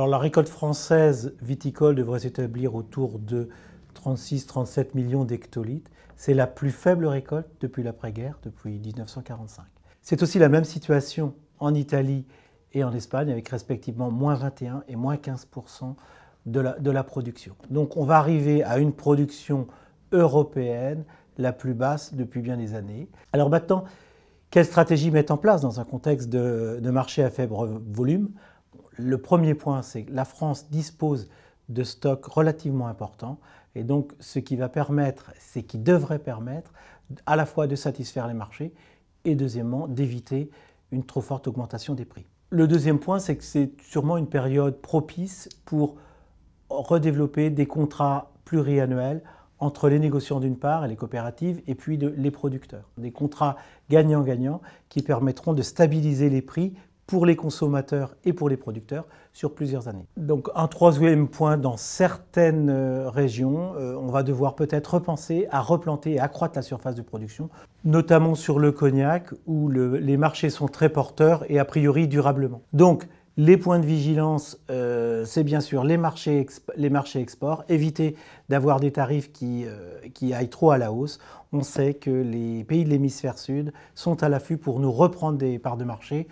Alors la récolte française viticole devrait s'établir autour de 36-37 millions d'hectolitres. C'est la plus faible récolte depuis l'après-guerre, depuis 1945. C'est aussi la même situation en Italie et en Espagne, avec respectivement moins 21 et moins 15% de la production. Donc on va arriver à une production européenne la plus basse depuis bien des années. Alors maintenant, quelle stratégie mettre en place dans un contexte de marché à faible volume? Le premier point, c'est que la France dispose de stocks relativement importants et donc ce qui va permettre, c'est qui devrait permettre à la fois de satisfaire les marchés et deuxièmement d'éviter une trop forte augmentation des prix. Le deuxième point, c'est que c'est sûrement une période propice pour redévelopper des contrats pluriannuels entre les négociants d'une part et les coopératives et puis les producteurs. Des contrats gagnant-gagnant qui permettront de stabiliser les prix pour les consommateurs et pour les producteurs sur plusieurs années. Donc un troisième point, dans certaines régions, on va devoir peut-être repenser à replanter et accroître la surface de production, notamment sur le cognac où les marchés sont très porteurs et a priori durablement. Donc les points de vigilance, c'est bien sûr les marchés export, éviter d'avoir des tarifs qui aillent trop à la hausse. On sait que les pays de l'hémisphère sud sont à l'affût pour nous reprendre des parts de marché